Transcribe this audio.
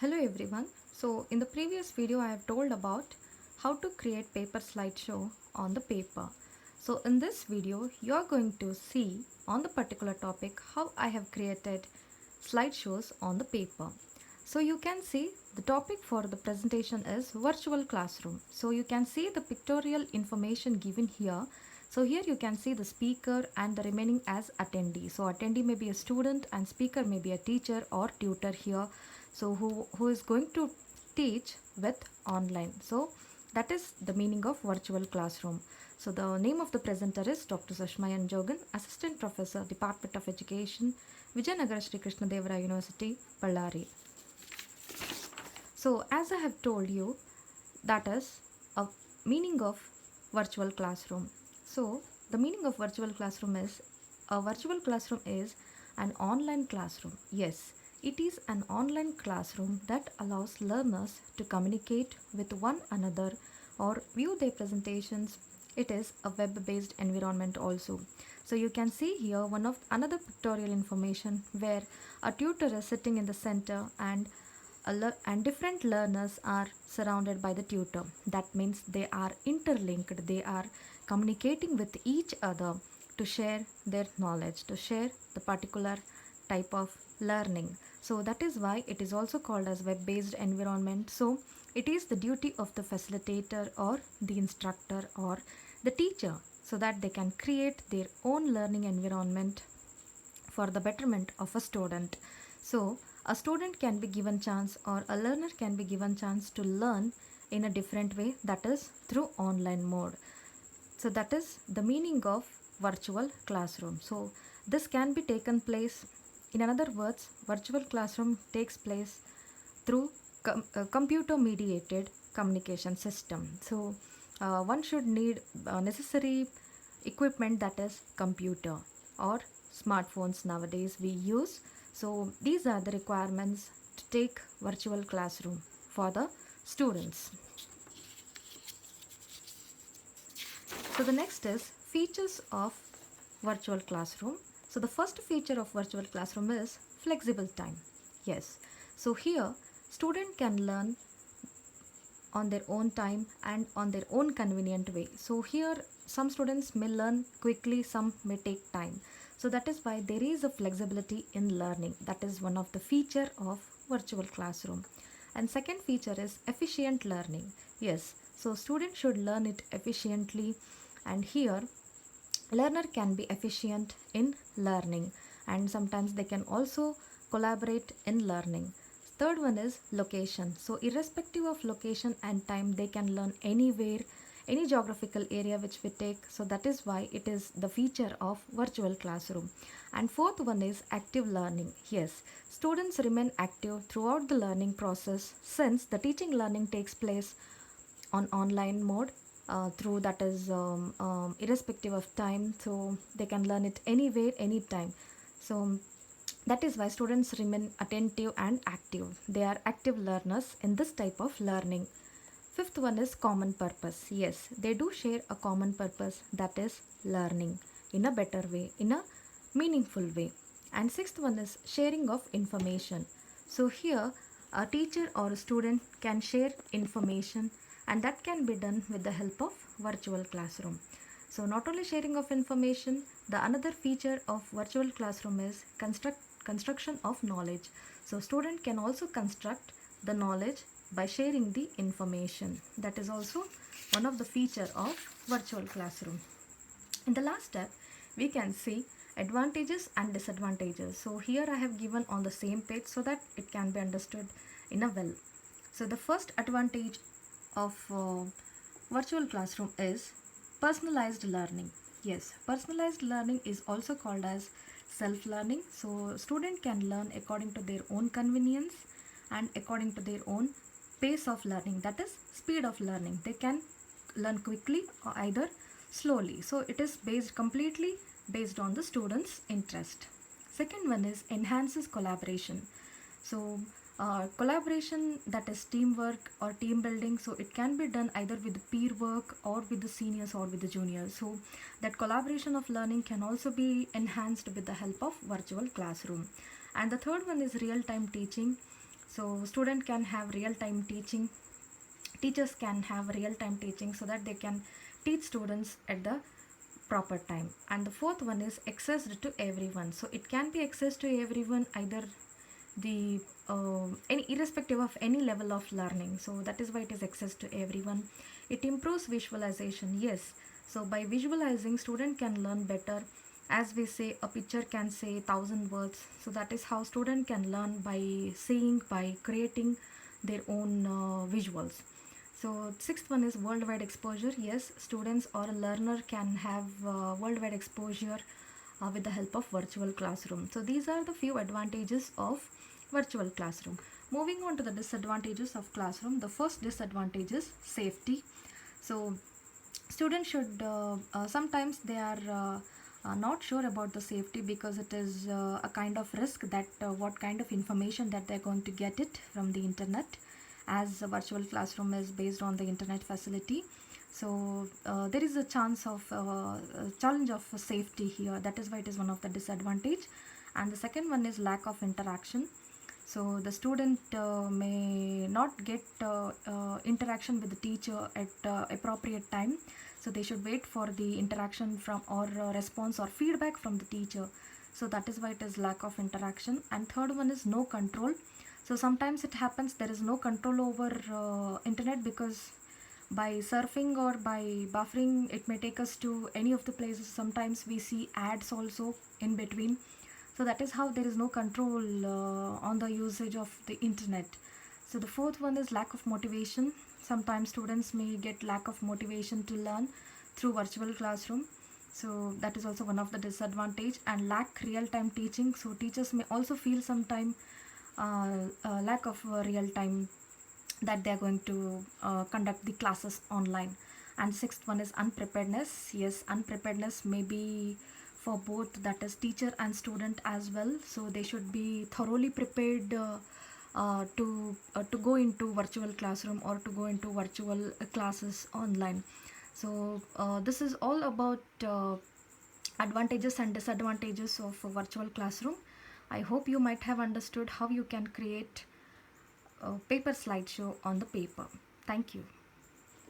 Hello everyone. So in the previous video I have told about how to create paper slideshow on the paper. So in this video you are going to see on the particular topic how I have created slideshows on the paper. So you can see the topic for the presentation is virtual classroom. So you can see the pictorial information given here. So here you can see the speaker and the remaining as attendee. So attendee may be a student and speaker may be a teacher or tutor here. So who is going to teach with online. So that is the meaning of virtual classroom. So the name of the presenter is Dr. Sushmayan Jogan, Assistant Professor, Department of Education, Vijayanagara Sri Krishna Devara University, Ballari. So as I have told you, that is a meaning of virtual classroom. So the meaning of virtual classroom is a virtual classroom is an online classroom. Yes, it is an online classroom that allows learners to communicate with one another or view their presentations. It is a web-based environment also. So you can see here another pictorial information where a tutor is sitting in the center and different learners are surrounded by the tutor. That means they are interlinked, they are communicating with each other to share their knowledge, to share the particular type of learning. So that is why it is also called as web-based environment. So it is the duty of the facilitator or the instructor or the teacher so that they can create their own learning environment for the betterment of a student. So a student can be given chance or a learner can be given chance to learn in a different way, that is through online mode. So that is the meaning of virtual classroom. So this can be taken place, in other words, virtual classroom takes place through computer mediated communication system. So one should need necessary equipment, that is computer or smartphones nowadays we use. So these are the requirements to take virtual classroom for the students. So the next is features of virtual classroom. So the first feature of virtual classroom is flexible time. Yes, so here student can learn on their own time and on their own convenient way. So here some students may learn quickly, some may take time. So that is why there is a flexibility in learning. That is one of the feature of virtual classroom. And second feature is efficient learning. Yes, so student should learn it efficiently, and here learner can be efficient in learning and sometimes they can also collaborate in learning. Third one is location. So irrespective of location and time, they can learn anywhere, any geographical area which we take. So that is why it is the feature of virtual classroom. And fourth one is active learning. Yes, students remain active throughout the learning process since the teaching learning takes place on online mode through, that is irrespective of time, so they can learn it anywhere, anytime. So that is why students remain attentive and active. They are active learners in this type of learning. Fifth one is common purpose. Yes, they do share a common purpose, that is learning in a better way, in a meaningful way. And sixth one is sharing of information. So here a teacher or a student can share information, and that can be done with the help of virtual classroom. So not only sharing of information, the another feature of virtual classroom is construction of knowledge. So student can also construct the knowledge by sharing the information. That is also one of the feature of virtual classroom. In the last step, we can see advantages and disadvantages. So here I have given on the same page so that it can be understood in a well. So the first advantage of virtual classroom is personalized learning. Yes, personalized learning is also called as self-learning. So student can learn according to their own convenience and according to their own pace of learning, that is speed of learning. They can learn quickly or either slowly. So it is completely based on the student's interest. Second one is enhances collaboration. So collaboration, that is teamwork or team building. So it can be done either with peer work or with the seniors or with the juniors. So that collaboration of learning can also be enhanced with the help of virtual classroom. And the third one is real-time teaching. So student can have real-time teaching, teachers can have real-time teaching so that they can teach students at the proper time. And the fourth one is accessed to everyone. So it can be accessed to everyone, either the any irrespective of any level of learning. So that is why it is access to everyone. It improves visualization. Yes, so by visualizing, student can learn better. As we say, a picture can say 1,000 words. So that is how student can learn, by seeing, by creating their own visuals. So sixth one is worldwide exposure. Yes, students or a learner can have worldwide exposure with the help of virtual classroom. So these are the few advantages of virtual classroom. Moving on to the disadvantages of classroom. The first disadvantage is safety. So students should sometimes they are not sure about the safety, because it is a kind of risk that what kind of information that they're going to get it from the internet, as a virtual classroom is based on the internet facility. So there is a chance of challenge of safety here. That is why it is one of the disadvantage. And the second one is lack of interaction. So the student may not get interaction with the teacher at appropriate time. So they should wait for the interaction from, or response or feedback from the teacher. So that is why it is lack of interaction. And third one is no control. So sometimes it happens there is no control over internet, because by surfing or by buffering, it may take us to any of the places. Sometimes we see ads also in between. So that is how there is no control on the usage of the internet. So the fourth one is lack of motivation. Sometimes students may get lack of motivation to learn through virtual classroom. So that is also one of the disadvantage. And lack real-time teaching. So teachers may also feel sometime lack of real time, that they are going to conduct the classes online. And sixth one is unpreparedness. Yes, unpreparedness may be for both, that is teacher and student as well. So they should be thoroughly prepared to go into virtual classroom, or to go into virtual classes online. So this is all about advantages and disadvantages of a virtual classroom. I hope you might have understood how you can create a paper slideshow on the paper. Thank you.